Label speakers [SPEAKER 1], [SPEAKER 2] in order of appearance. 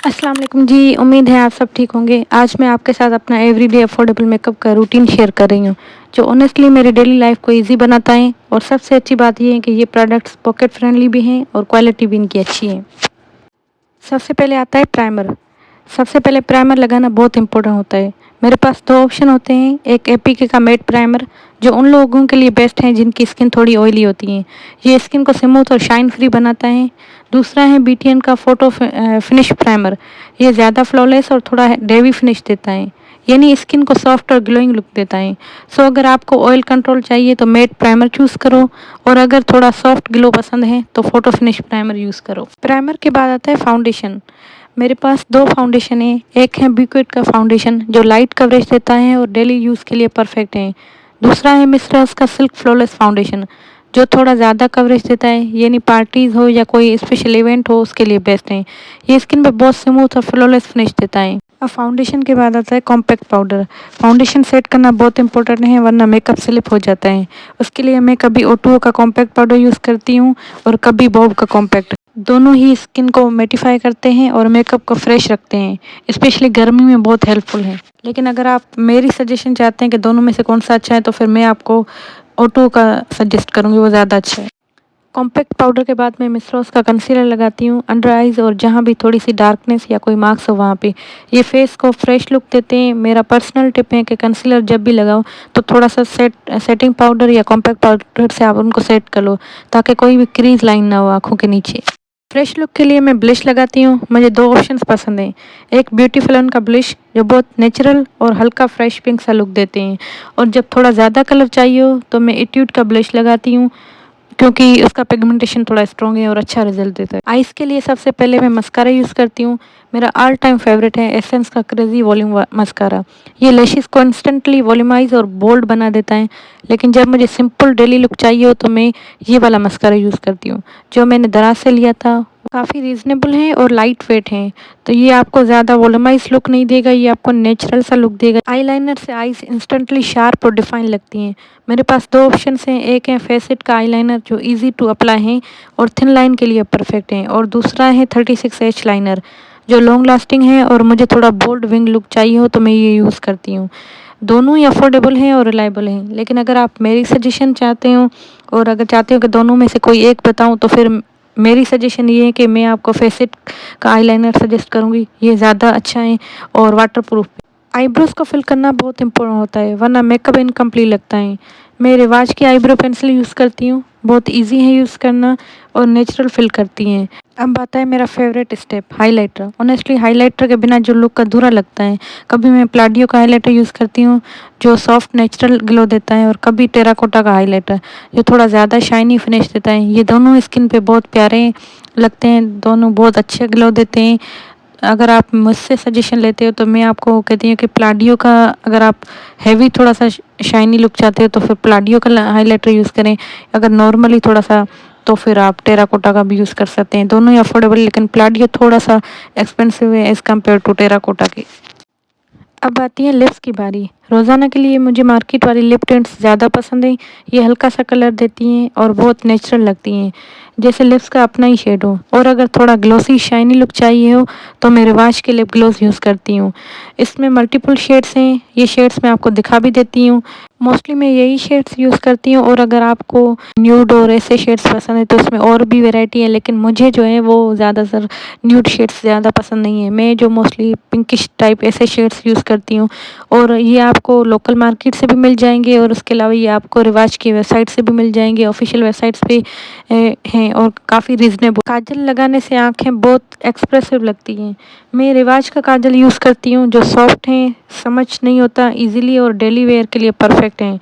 [SPEAKER 1] अस्सलाम वालेकुम जी। उम्मीद है आप सब ठीक होंगे। आज मैं आपके साथ अपना एवरीडे अफोर्डेबल मेकअप का रूटीन शेयर कर रही हूँ, जो ऑनेस्टली मेरी डेली लाइफ को इजी बनाता है। और सबसे अच्छी बात ये है कि ये प्रोडक्ट्स पॉकेट फ्रेंडली भी हैं और क्वालिटी भी इनकी अच्छी है। सबसे पहले आता है प्राइमर। सबसे पहले प्राइमर लगाना बहुत इंपॉर्टेंट होता है। मेरे पास दो ऑप्शन होते हैं, एक एपीके का मैट प्राइमर जो उन लोगों के लिए बेस्ट है जिनकी स्किन थोड़ी ऑयली होती है, ये स्किन को स्मूथ और शाइन फ्री बनाता है। दूसरा है बीटीएन का फोटो फिनिश प्राइमर, ये ज़्यादा फ्लॉलेस और थोड़ा डेवी फिनिश देता है, यानी स्किन को सॉफ्ट और ग्लोइंग लुक देता है। सो अगर आपको ऑयल कंट्रोल चाहिए तो मैट प्राइमर चूज़ करो, और अगर थोड़ा सॉफ्ट ग्लो पसंद है तो फोटो फिनिश प्राइमर यूज़ करो। प्राइमर के बाद आता है फाउंडेशन। मेरे पास दो फाउंडेशन है, एक है बीक्विड का फाउंडेशन जो लाइट कवरेज देता है और डेली यूज़ के लिए परफेक्ट है। दूसरा है मिस्ट्रस का सिल्क फ्लॉलेस फाउंडेशन जो थोड़ा ज़्यादा कवरेज देता है, यानी पार्टीज़ हो या कोई स्पेशल इवेंट हो उसके लिए बेस्ट है। ये स्किन पे बहुत स्मूथ और फ्लॉलेस फिनिश देता है। अब फाउंडेशन के बाद आता है कॉम्पैक्ट पाउडर। फाउंडेशन सेट करना बहुत इंपॉर्टेंट है, वरना मेकअप स्लिप हो जाता है। उसके लिए मैं कभी O2O का कॉम्पैक्ट पाउडर यूज़ करती हूँ और कभी बॉब का कॉम्पैक्ट। दोनों ही स्किन को मेटिफाई करते हैं और मेकअप को फ्रेश रखते हैं, स्पेशली गर्मी में बहुत हेल्पफुल है। लेकिन अगर आप मेरी सजेशन चाहते हैं कि दोनों में से कौन सा अच्छा है, तो फिर मैं आपको O2O का सजेस्ट करूँगी, वो ज़्यादा अच्छा है। कॉम्पैक्ट पाउडर के बाद मैं मिस्ट्रॉस का कंसीलर लगाती हूँ अंडर आइज़ और जहाँ भी थोड़ी सी डार्कनेस या कोई मार्क्स हो वहाँ पे। ये फेस को फ्रेश लुक देते हैं। मेरा पर्सनल टिप है कि कंसीलर जब भी लगाओ तो थोड़ा सा सेटिंग पाउडर या कॉम्पैक्ट पाउडर से आप उनको सेट कर लो, ताकि कोई भी क्रीज लाइन ना हो आँखों के नीचे। फ्रेश लुक के लिए मैं ब्लश लगाती हूँ। मुझे दो ऑप्शंस पसंद हैं, एक ब्यूटी फलन का ब्लश जो बहुत नेचुरल और हल्का फ्रेश पिंक सा लुक देते हैं, और जब थोड़ा ज़्यादा कलर चाहिए हो तो मैं एट्यूड का ब्लश लगाती हूँ, क्योंकि उसका पिगमेंटेशन थोड़ा स्ट्रॉन्ग है और अच्छा रिजल्ट देता है। आइज़ के लिए सबसे पहले मैं मस्कारा यूज़ करती हूँ। मेरा ऑल टाइम फेवरेट है एसेंस का क्रेजी वॉल्यूम मस्कारा। ये लैशेस को इंस्टेंटली वॉल्यूमाइज और बोल्ड बना देता है, लेकिन जब मुझे सिंपल डेली लुक चाहिए हो तो मैं ये वाला मस्कारा यूज़ करती हूँ, जो मैंने दराज से लिया था। काफ़ी रीज़नेबल है और लाइट वेट है, तो ये आपको ज़्यादा वॉल्यूमाइज लुक नहीं देगा, ये आपको नेचुरल सा लुक देगा। आईलाइनर से आईज इंस्टेंटली शार्प और डिफाइन लगती हैं। मेरे पास दो ऑप्शंस हैं, एक है फेसिट का आईलाइनर जो इजी टू अप्लाई है और थिन लाइन के लिए परफेक्ट है, और दूसरा है 36H लाइनर जो लॉन्ग लास्टिंग है और मुझे थोड़ा बोल्ड विंग लुक चाहिए हो तो मैं ये यूज़ करती हूँ। दोनों ही अफोर्डेबल हैं और रिलायबल हैं, लेकिन अगर आप मेरी सजेशन चाहते हो और अगर चाहते हो कि दोनों में से कोई एक बताऊँ, तो फिर मेरी सजेशन ये है कि मैं आपको फेसिट का आईलाइनर सजेस्ट करूँगी। ये ज़्यादा अच्छा है और वाटरप्रूफ। आईब्रोज़ को फिल करना बहुत इंपॉर्टेंट होता है, वरना मेकअप इनकम्प्लीट लगता है। मैं रिवाज की आईब्रो पेंसिल यूज़ करती हूँ, बहुत इजी है यूज़ करना और नेचुरल फिल करती हैं। अब आता है मेरा favourite step, highlighter. Honestly highlighter के बिना जो लुक अधूरा लगता है। कभी मैं प्लाडियो का हाइलाइटर यूज़ करती हूँ जो सॉफ्ट नेचुरल ग्लो देता है, और कभी टेराकोटा का हाइलाइटर जो थोड़ा ज़्यादा शाइनी फिनिश देता है। ये दोनों स्किन पे बहुत प्यारे लगते हैं, दोनों बहुत अच्छे ग्लो देते हैं। अगर आप मुझसे सजेशन लेते हो तो मैं आपको कहती हूँ कि प्लाडियो का, अगर आप हैवी थोड़ा सा शाइनी लुक चाहते हो तो फिर प्लाडियो का हाइलाइटर यूज़ करें। अगर नॉर्मली थोड़ा सा तो फिर आप टेराकोटा का भी यूज़ कर सकते हैं। दोनों ही अफोर्डेबल, लेकिन प्लाडियो थोड़ा सा एक्सपेंसिव है एज़ कम्पेयर टू टेराकोटा के। अब आती है लिप्स की बारी। रोज़ाना के लिए मुझे मार्केट वाली लिप टिंट्स ज़्यादा पसंद है। ये हल्का सा कलर देती हैं और बहुत नेचुरल लगती हैं, जैसे लिप्स का अपना ही शेड हो। और अगर थोड़ा ग्लोसी शाइनी लुक चाहिए हो तो मैं रिवाज के लिप ग्लोस यूज़ करती हूँ। इसमें मल्टीपल शेड्स हैं, ये शेड्स मैं आपको दिखा भी देती हूँ। मोस्टली मैं यही शेड्स यूज़ करती हूँ, और अगर आपको न्यूड और ऐसे शेड्स पसंद है तो उसमें और भी वैरायटी है, लेकिन मुझे जो है वो ज़्यादातर न्यूड शेड्स ज़्यादा पसंद नहीं है। मैं जो मोस्टली पिंकिश टाइप ऐसे शेड्स यूज़ करती हूँ, और ये आपको लोकल मार्केट से भी मिल जाएंगे, और उसके अलावा ये आपको रिवाज की वेबसाइट से भी मिल जाएंगे। ऑफिशियल वेबसाइट्स पे हैं और काफ़ी रीज़नेबल। काजल लगाने से आँखें बहुत एक्सप्रेसिव लगती हैं। मैं रिवाज का काजल यूज़ करती हूँ जो सॉफ्ट हैं, समझ नहीं होता इजीली और डेली वेयर के लिए परफेक्ट हैं।